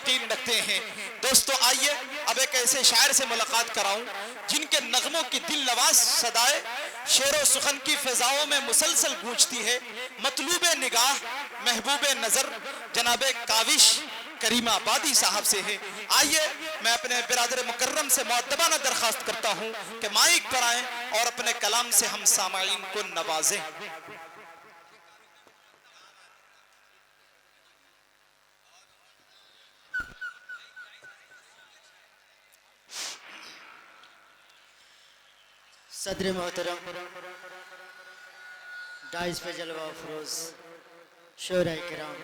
यकीन रखते हैं। दोस्तों आइए अब एक ऐसे शायर से मुलाकात कराऊं जिनके नगमों की दिल नवाज सदाए शेर व सुखन की फिजाओं में मुसलसल गूंजती है। मतलूबे निगाह महबूबे नजर जनाबे काविश करीमाबादी साहब से है। आइए मैं अपने बिरादर मुकर्रम से मुअद्दबाना दरखास्त करता हूं कि माइक पर आएं और अपने कलाम से हम सामाईन को नवाजें। सदर मोहतरम डाइस पे जलवा फरोज शोरा किराम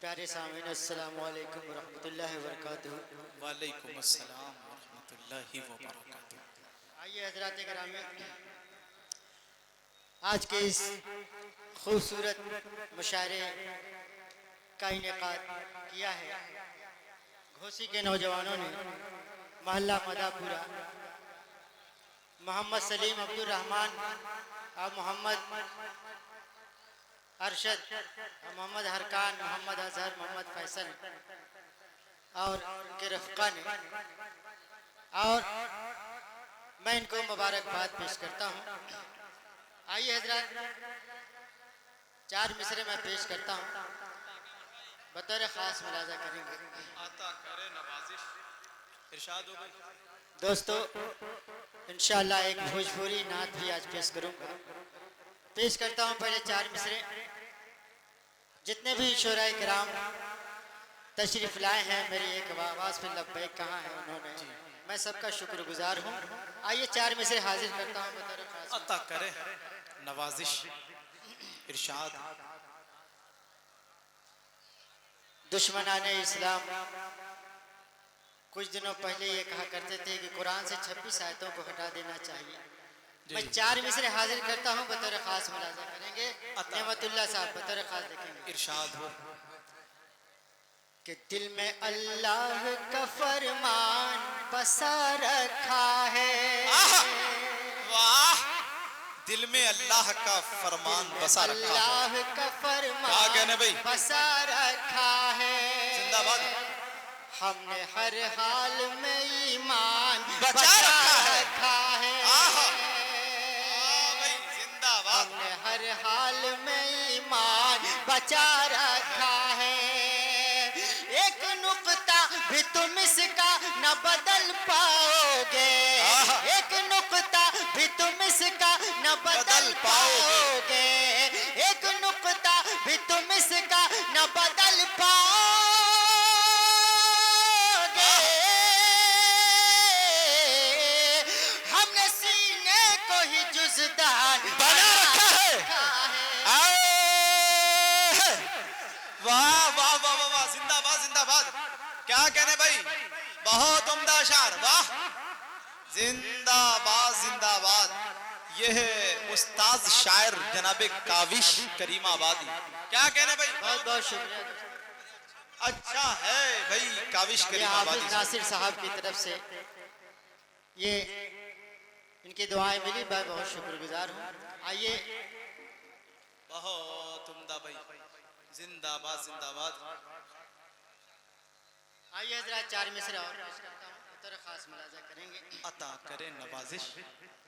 प्यारे सामीन अस्सलाम वालेकुम व रहमतुल्लाहि व बरकातहू। वालेकुम अस्सलाम व रहमतुल्लाहि व बरकातहू। आइए हज़रात किराम, आज के इस खूबसूरत मुशायरे का इनेकाद किया है घोसी के नौजवानों ने। मोहल्ला मदापुरा मोहम्मद सलीम अब्दुल रहमान और मोहम्मद अरशद, मोहम्मद हरकान, मोहम्मद अजहर, मोहम्मद फैसल और उनके रफ़्क़ा ने, और मैं इनको मुबारकबाद पेश करता हूँ। आइए हज़रात, 4 मिसरे मैं पेश करता हूँ, बतौर ख़ास मुलाज़ा करेंगे। आता करे नवाजिश इरशाद हो गई। दोस्तों इंशाअल्लाह एक भोजपुरी नात भी आज पेश करूँगा। पेश करता हूँ पहले 4 मिसरे। जितने भी शोराए किराम तशरीफ़ लाए हैं मेरी एक आवाज़ पे लब्बैक कहाँ है उन्होंने, मैं सबका शुक्रगुजार हूँ। आइए 4 मिसरे हाजिर करता हूँ बतौर ख़ास। अता करे नवाजिश इरशाद। दुश्मनाने इस्लाम कुछ दिनों पहले ये कहा करते थे कि कुरान से 26 आयतों को हटा देना चाहिए। मैं 4 मिसरे हाजिर करता हूँ बतौर ख़ास मुलाज़ा करेंगे। नेमतुल्लाह साहब बतौर ख़ास देखेंगे। इरशाद हो कि दिल में अल्लाह का फरमान बसा रखा है। वाह, दिल में अल्लाह का फरमान बसा रखा है। अल्लाह का क्या कहने भाई? फरमान बसा रखा है। जिंदाबाद। हमने हर हाल में ईमान बचा रखा है। भाई जिंदाबाद। हमने हर हाल में ईमान बचा रखा है। एक नुक्ता भी तुम इसका न बदल पाओगे। एक नुक्ता भी तुम इसका न बदल पाओगे। एक नुक्ता भी तुम इसका न बदल पाओगे। हमने सीने को ही जुज़दार बना रखा है। वाह वाह वाह वाह वाह, जिंदाबाद जिंदाबाद। क्या कहने भाई, बहुत उम्दा शार। वाह, जिंदाबाद जिंदाबाद। ये है उस्ताद शायर जनाबे काविश करीमाबादी। क्या कहने भाई? बहुत बहुत शुक्रिया। अच्छा है भाई, काविश ये करीमाबादी हाफिज नासिर साहब की तरफ से ये इनकी दुआएं मिली, मैं बहुत शुक्रगुजार हूँ। आइए बहुत उम्दा भाई, जिंदाबाद जिंदाबाद। आइए हजरात 4 मिसरे और पेश करता हूँ, बतौर खास मुलाजा करेंगे। अता करे नवाजिश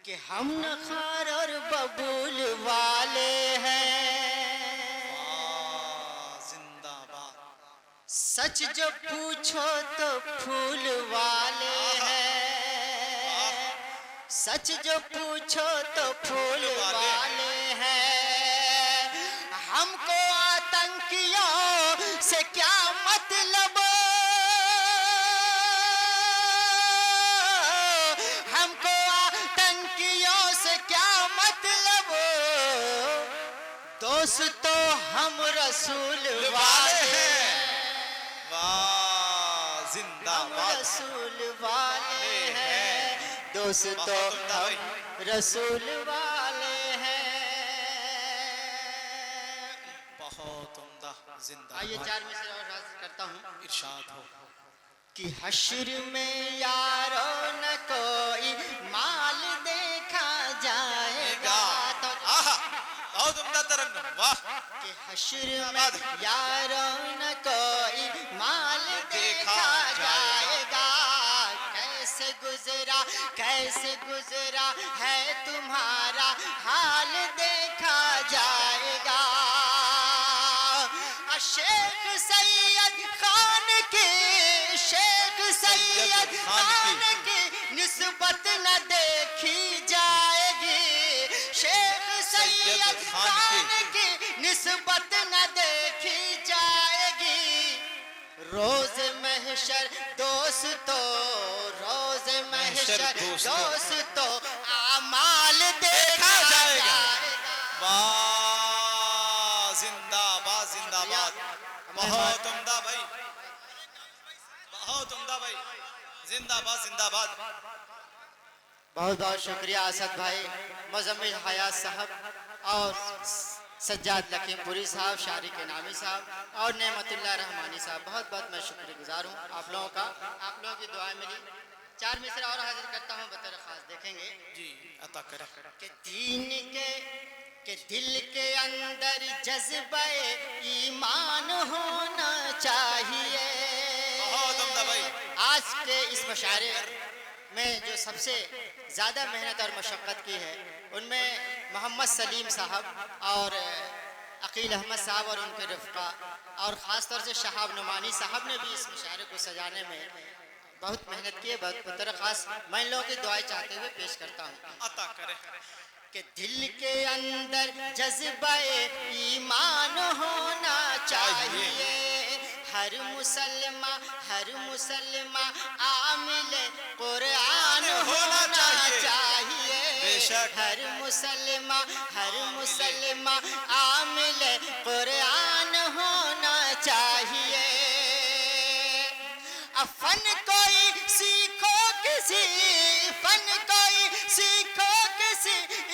कि हम नखार और बबूल वाले हैं। जिंदाबाद। सच जो पूछो तो फूल वाले हैं। सच जो पूछो तो फूल वाले हैं। हमको आतंकियों से क्या मतलब, हमको आतंकियों से क्या मतलब। दोस्तों हम रसूल वाले हैं। वाह, हम जिंदाबाद। रसूल वाले हैं। दोस्तों हम रसूल वाले हैं। बहुत उम्दा, जिंदाबाद। आइए 4 मिसरे और हाजिर करता हूँ। इरशाद हो कि हश्र में यारों न कोई माल देखा जाएगा। तो बहुत उम्दा तरन्नुम। वाह, कि हश्र में यारों न कोई माल देखा जाएगा। कैसे गुजरा है तुम्हारा हाल देखा जाएगा। शेख सैयद खान की निस्बत न देखी जाएगी। शेख सैयद खान की निस्बत न देखी जाएगी। रोज महशर दोस्तों आमाल देखा जाएगा। वाह, जिंदाबाद जिंदाबाद, बहुत उम्दा भाई, बहुत उम्दा भाई, जिंदाबाद जिंदाबाद। बहुत बहुत शुक्रिया असद भाई, मुज़म्मिल हयात साहब और सज्जाद लखीमपुरी साहब, शारिक नामी साहब और नेमतुल्लाह रहमानी साहब, बहुत बहुत मैं शुक्रगुजार हूँ आप लोगों का। आप लोगों की दुआएं मिली। 4 मिसरा और हाजिर करता हूँ बतौर खास, देखेंगे जी अता करा कि दीन के दिल के अंदर जज्बे ईमान होना चाहिए। बहुत उम्दा भाई। आज के इस मुशायरे में जो सबसे ज़्यादा मेहनत और मशक्क़त की है उनमें मोहम्मद सलीम साहब और अकील अहमद साहब और उनके रफ़्क़ा और ख़ास तौर से शहाब नुमानी साहब ने भी इस मुशायरे को सजाने में बहुत मेहनत की है। बहुत बतौर ख़ास मैं इन लोगों की दुआएं चाहते हुए पेश करता हूँ। अता करे कि दिल के अंदर जज्बे ईमान होना चाहिए। हर मुसलमान आमिल कुरान होना चाहिए। हर मुसलमान आमिल कुरान होना चाहिए। फन कोई सीखो किसी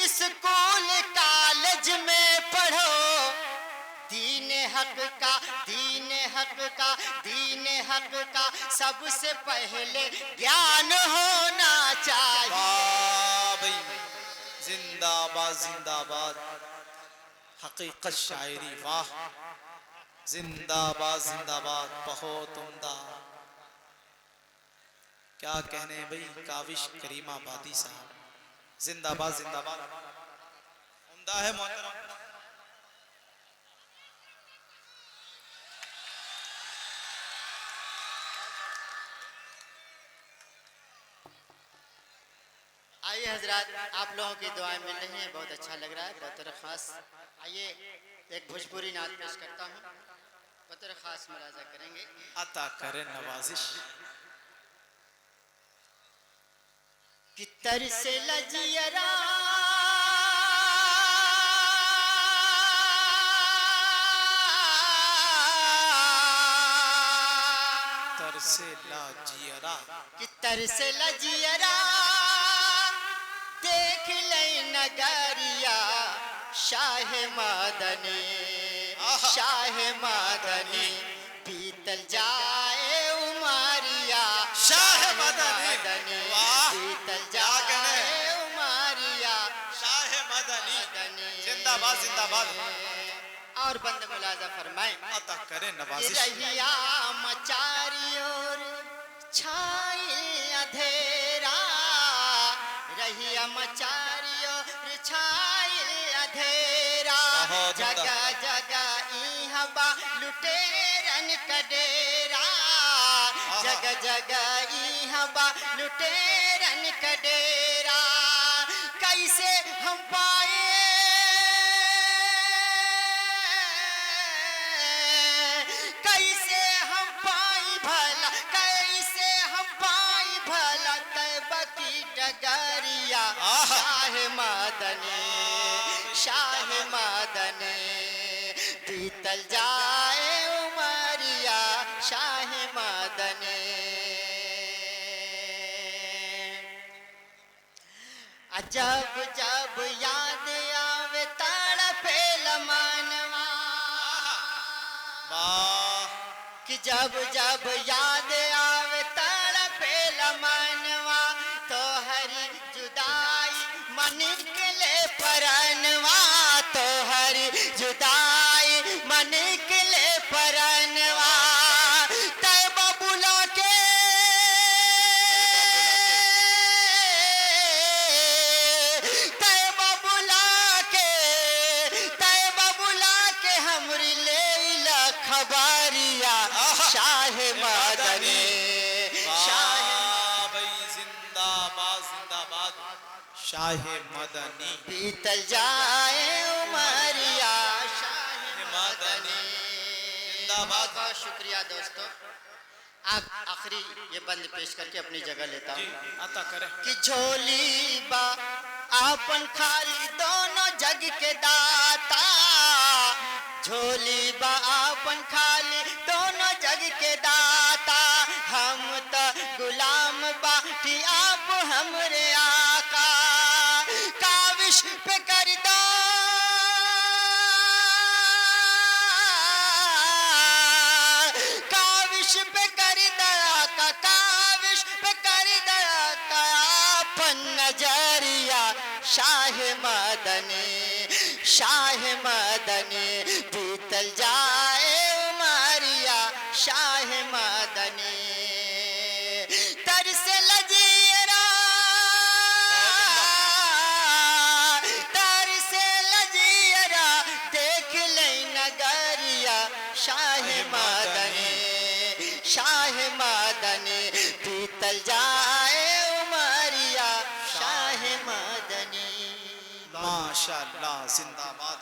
स्कूल कॉलेज में पढ़ो। दीन हक का सबसे पहले ज्ञान होना चाहिए। वाह भाई, जिंदाबाद जिंदाबाद, हकीकत शायरी, वाह, जिंदाबाद जिंदाबाद, बहुत उम्दा। क्या कहने भाई, काविश करीमाबादी साहब, जिंदाबाद जिंदाबाद, उम्दा है मोहतरम। आइए हजरात, आप लोगों की दुआएं मिल रही हैं, बहुत अच्छा लग रहा है। बतौर खास आइए एक भोजपुरी नात पेश करता हूँ, बतौर खास मुलाजा करेंगे। अता करे नवाजिश। कि तरसे लजियरा तरसे लजियरा देख ले नगरिया शाह मदनी बीतल जाए उमारिया। शाह मदनी, बीतल जाए उमारिया। शाह मदनी, जिंदाबाद जिंदाबाद। और बंद मुलाजा फरमाए। अता करे नवाजिश। रहिया मचारियोर छाई अधेरा, रहिया मचारियोर छाई अधेरा। जगह जगह इहबा लुटेरन कडेरा। जगह जगह इहबा लुटेरन कडेरा। कैसे हम पाए शाह मदनी बीतल जाए उमरिया। शाह मदनी जब जब याद आवे तड़पे मनवा। कि जब जब याद आवे तड़पे मनवा। तो हरी जुदाई मन निकले परनवा। तो हरी जुदाई बारिया शाह मदनी शाह भाई जिंदाबाद जिंदाबाद शाह मदनी बीतल जाए उमरिया शाह मदनी जिंदाबाद। बहुत शुक्रिया दोस्तों। आखिरी ये बंद पेश करके अपनी जगह लेता हूँ अता करे कि झोली बा आपन खाली दोनों जग के दाता, झोली बा आपन खाली दोनों जग के दाता, हम तो गुलाम बाटी आप हमरे आका, काविश पे कर दो काविश पे कर दया का, काविश पे कर दया का अपन नजरिया शाह मदनी शाह मदनी बीतल जाए उमरिया शाह मदनी तरसे लजीरा तरसे लजीरा देख ले नगरिया शाह मदनी शाह मदनी बीतल जाए उमरिया शाह मदनी। माशाअल्लाह जिंदाबाद।